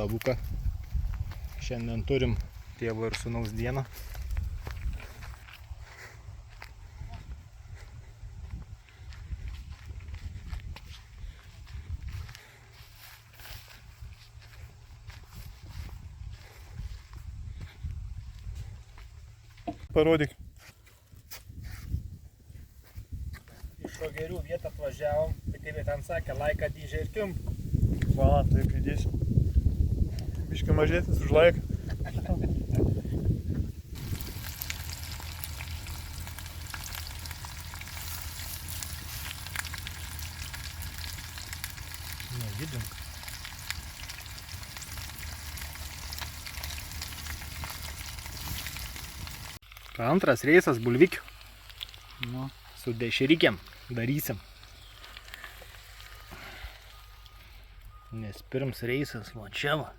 Slavuką. Šiandien turim tėvo ir sūnaus dieną. Parodyk. Iš Šogerių vietą atvažiavom, tai kaip jie ten sakė, laiką dydžiai ir kimp. Va, taip įdėsiu. Biškai mažesnis už laiką. Nedidink. Antras reisas bulvikių. Nu. Su dešrikiam darysim. Nes pirms reisas va čia va.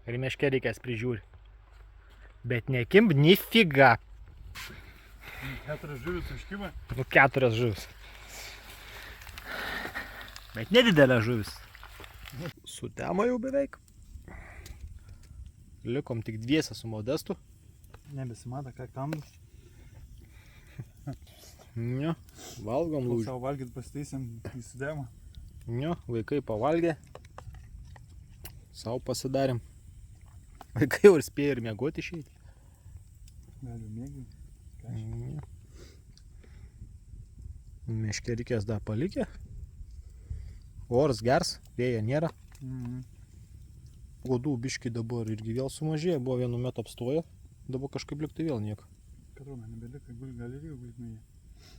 Ir meške reikės prižiūri. Bet nekimb nifiga. 4 žuvis užkimą. Nu 4 žuvis. Bet nedidelė žuvis. Sutemo jau beveik. Likom tik dviese su Modestu. Nebesimata, ką kambus. Ne, valgom lūžį. Savo valgyt pasitaisim į sudėmą. Ne, vaikai pavalgė. Sau pasidarėm. Vaikai jau ir spėjo ir miegoti išeiti. Galiu mėgiu. Miške reikės dar palikę. Oras gers, vėja nėra. Godų biški dabar irgi vėl sumažėjo, buvo vienu metu apstojo, dabar kažkaip liktai vėl nieko. Katrona, nebelika, gal ir jau gulti.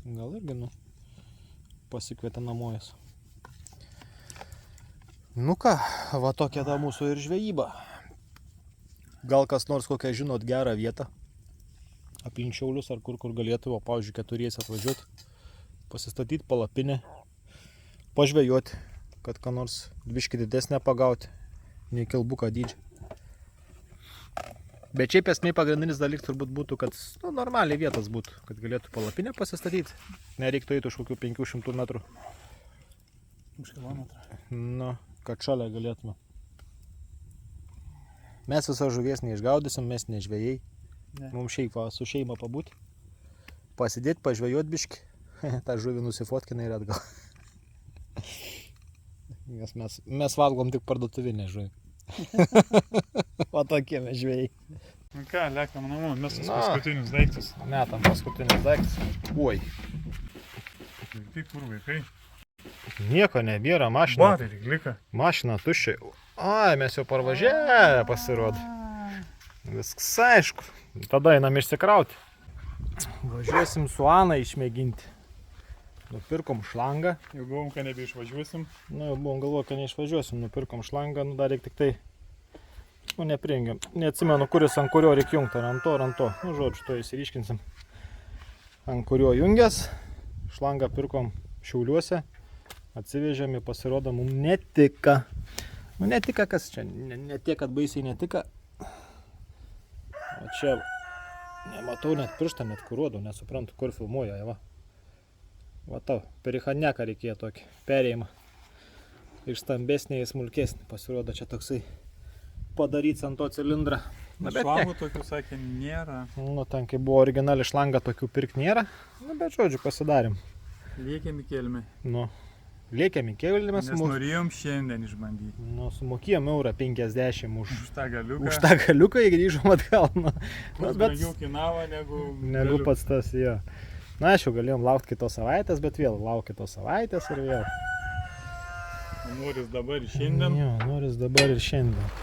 Gal irgi, nu, pasikvietė namojas. Nu ką, va tokia ta mūsų ir žvejyba. Gal kas nors kokią žinot gerą vietą, aplink Šiaulius ar kur galėtų, o pavyzdžiui, 4 atvažiuoti, pasistatyti palapinę, pažvejoti, kad ką nors biškį didesnę pagauti, nei kilbuką dydžią. Bet šiaip esmė pagrindinis dalykas turbūt būtų, kad normaliai vietas būtų, kad galėtų palapinę pasistatyti. Nereiktų eiti už kokių 500 metrų. Už kilometrą. Nu, kad šalia galėtume. Mes visą žuvies neišgaudysim, mes nežvejai. Ne. Mums šiaip su šeima pabūti. Pasidėti, pažvejot biškį. Ta žuvį nusifotkina ir atgal. Nes mes valgom tik parduotuvinę žuvį. O tokie mes žvejai. Nu ką, lekam namo, mes tas paskutinius daiktus. Metam paskutinius daiktus. Oi. Tai kur vaikai? Nieko nebėra, mašina. Batai tik lika. Mašina tuščia. Ai, mes jau parvažiavę pasirodo. Viskas aišku. Tada einam išsikrauti. Važiuosim su Ana išmėginti. Nupirkom šlangą. Jau galvom, kad nebeišvažiuosim. Nu, jau buvom galvoję, kad neišvažiuosim. Nupirkom šlangą, nu dar reikia tik tai... Nu, neprijungiam. Neatsimenu, kuris ant kurio reikia jungti. Ar ant to, ar ant to. Nu, žodžiu, to įsiriškinsim. Ant kurio jungęs. Šlangą pirkom Šiauliuose. Atsivežėm ir pasirodo, mums netika. Nu, netika kas čia. Ne tiek, kad baisiai netika. O čia... Nematau net pirštą, net kur rodo. Nesuprantu, kur filmuoja. Va. Va tau, perichaneką reikėjo tokį perėjimą. Iš stambesnį į smulkesnį. Pasirodo, čia toksai padaryts ant to cilindrą. Na, šlangų tokių, sakė, nėra. Nu, ten kai buvo originali šlanga, tokių pirkt nėra. Nu, bet žodžiu, pasidarėm. Lėkėm į kelmę. Nu, lėkėm į kelmę. Nes norėjom šiandien išbandyti. Nu, sumokėjom €50 už tą galiuką. Už tą galiuką ir grįžom atgal. Nu, bet brangiau kainavo negu pats tas, jo. Na, aš jau galėjom laukti kitos savaitės, bet vėl lauk kitos savaitės ir vėl. Noris dabar ir šiandien. Jo, noris dabar ir šiandien.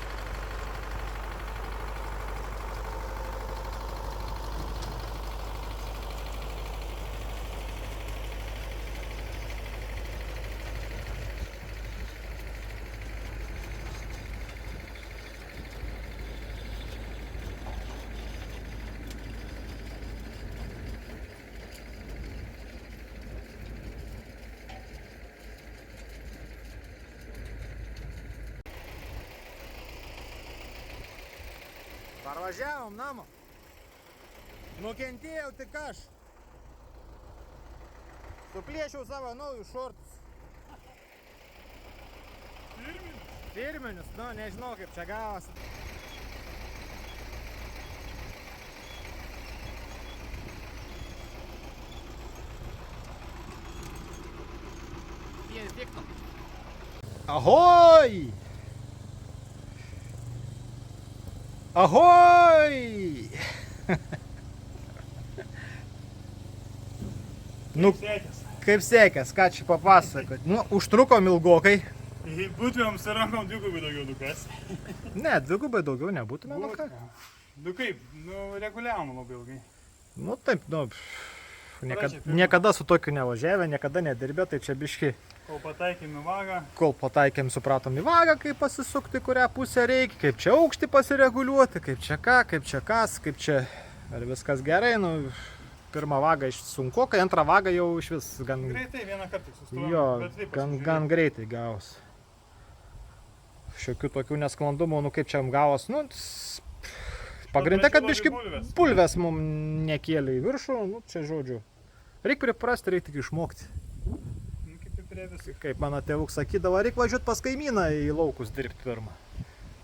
Parvažiavom namo. Nukentėjau tik aš. Suplėšiau savo naujus šortus. Firminius, nu nežinau kaip čia gavosi. Jie diktų. Ahoj! Ahoj! Nu, kaip sekės, ką čia papasakot? Nu, užtrukom ilgokai. Būtumėm su rankom dvigubai daugiau dukas. Ne, dvigubai daugiau nebūtume, nu ką? Nu kaip, nu reguliavom labai ilgai. Nu taip, nu, niekada su tokiu nevažiavę, niekada nedirbė, tai čia biški. Kol pataikėm, supratom į vagą, kaip pasisukti, kurią pusę reikia, kaip čia aukštį pasireguliuoti, kaip čia ką, kaip čia kas, kaip čia, ar viskas gerai, nu, pirmą vagą iš sunku, kai antrą vagą jau iš vis gan... Greitai vieną kartą sustojom. Jo, gan greitai gavos. Šiokių tokių nesklandumų, nu kaip čia gavos, nu, pagrindė, kad biški pulvės mum nekėlė į viršų, nu, čia žodžiu. Reikia priprasti, reikia tik išmokti. Kaip mano tėvuk sakydavo, reikia važiuoti pas kaimyną į laukus dirbti pirmą.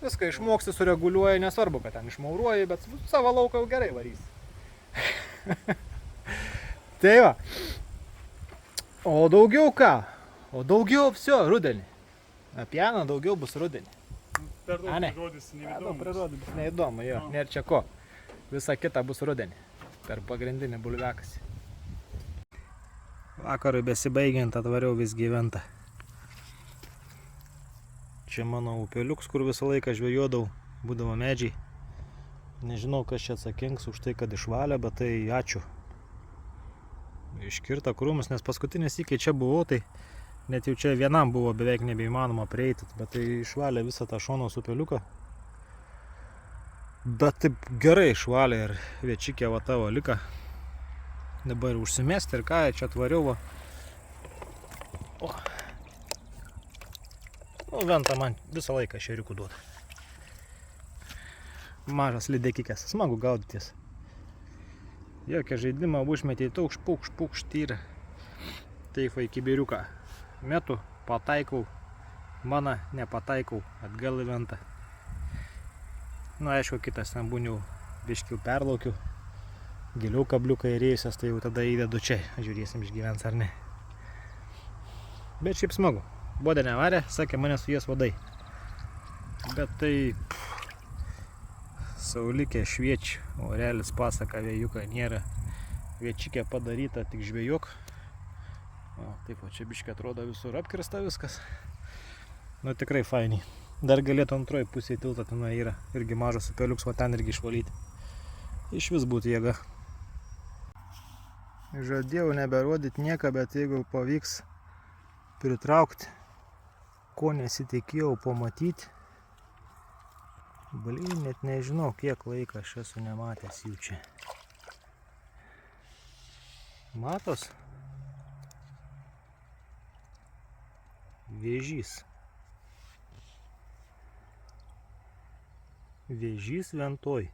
Viską išmoksti, sureguliuoji, nesvarbu, kad ten išmauruoji, bet savo lauką jau gerai varys. Tai va. O daugiau ką? O daugiau viso rudenį. Pieno daugiau bus rudenį. Per daug prirodys neįdomu. Prirodys neįdomu, jo, nėra čia ko. Visa kita bus rudenį. Per pagrindinį bulviakasį. Vakarui besibaigiant atvariau vis gyventą. Čia mano upeliuks, kur visą laiką žvejodavau, būdavo medžiai. Nežinau, kas čia atsakingas už tai, kad išvalė, bet tai ačiū. Iškirta krūmus, nes paskutinis įkai čia buvau, tai net jau čia vienam buvo beveik nebeįmanoma prieiti, bet tai išvalė visą tą šonos upeliuką. Bet taip gerai išvalė ir viečikė va tavo lika. Dabar užsimesti ir ką, čia atvariau va. O. Nu, venta man visą laiką šeriukų duoda. Mažas lydekikės, smagu gaudytis. Jokia žaidimą užmetė į taukš, pukš, tyra. Taip va į kibiriuką. Metu, pataikau, mana nepataikau, atgal į ventą. Nu, aišku, kitas ten būniau biškių perlaukiu. Giliau kabliuką įrėjusias, tai jau tada įdedu čia. Žiūrėsim, išgyvens ar ne. Bet šiaip smagu. Bodė nevarė, sakė, mane su jas vadai. Bet tai... Saulikė šviečia, orelis pasaka, vėjuka nėra. Viečikė padaryta, tik žvejok. O, taip, o čia biškė atrodo visur apkirsta viskas. Nu, tikrai fainiai. Dar galėtų antroji pusėje tiltą ten yra. Irgi mažas upeliuks, va ten irgi išvalyti. Iš vis būtų jėga. Žadėjau neberodyti nieką, bet jeigu pavyks pritraukti, ko nesitikėjau pamatyti, blin, net nežinau, kiek laiką aš esu nematęs jų čia. Matos? Vėžys. Vėžys ventoj.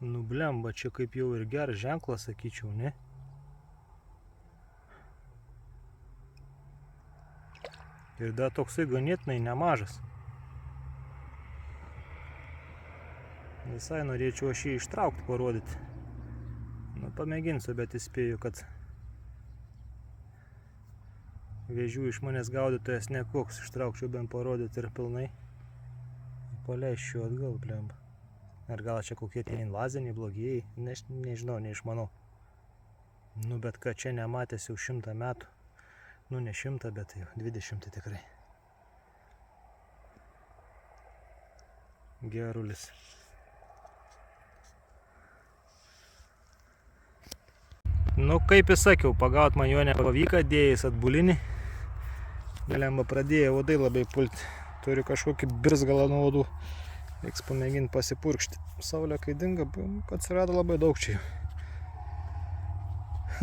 Nu blemba, čia kaip jau ir geras ženklas, sakyčiau, ne? Ir dar toksai ganėtinai nemažas. Visai norėčiau aš jį ištraukti, parodyti. Nu, pamėginsiu, bet įspėju, kad vėžių iš manęs gaudytojas nekoks. Ištraukčiau bent parodyti ir pilnai. Paleisčiau atgal, blemba. Ar gal čia kokie tie invaziniai blogieji, nežinau, neišmanau. Nu, bet kad čia nematęs jau 100 metų. Nu, ne 100, bet jau 20 tikrai. Gerulis. Nu, kaip įsakiau, pagaut man jo nepavyko, dėjęs atbulinį. Blemba pradėjo uodai labai pulti. Turiu kažkokį birzgalą nuo uodų. Reiks pamėginti pasipurkšti. Saulė kai dinga, atsirado labai daug čia.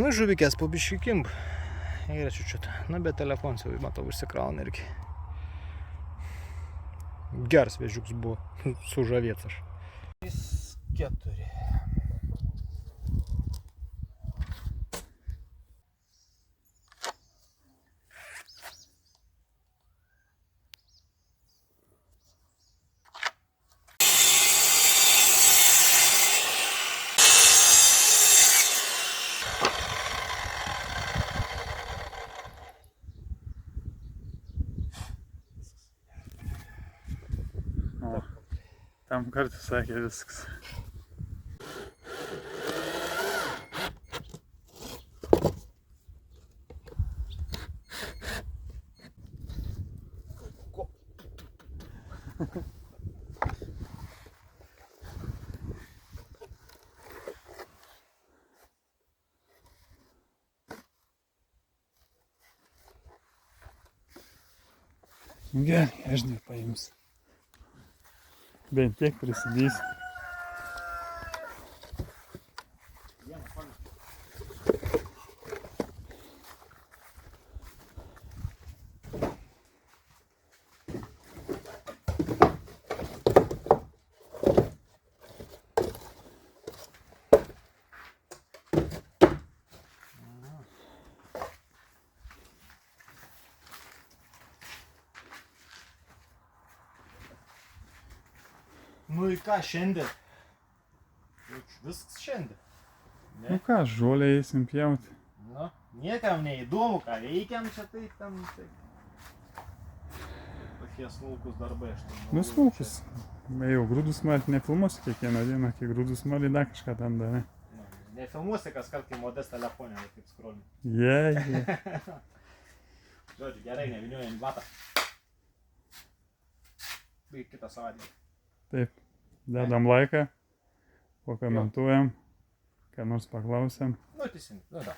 Nu, žuvikės po biškį kimb. Yra čiučiut. Na, bet telefonas jau, matau, užsikrauna irgi. Geras vėžiuks buvo. Sužavėtas aš. 4. Antram kartui sakė viskas. Gerai, aš nepaimsiu. Bent tiek prisidysiu. Nu į ką šiandien? Viskas šiandien. Nu ką, žolę eisim pjauti. Nu, niekam neįdomu, ką veikiam čia taip ten. Tokie smulkus darbai. Nu smulkus. Jau grūdus malti nefilmuosiu kiekvieną dieną, kai grūdus malti dar kažką ten darai. Nefilmuosi kas kart, kai modės telefonė, kaip skrolini. Jei. Žodžiu, gerai, neviniuojam vatą. Baig kitą savaitę. Taip, dedam laiką, pakomentuojam, ką nors paklausiam. Nu, teisingai, nu da.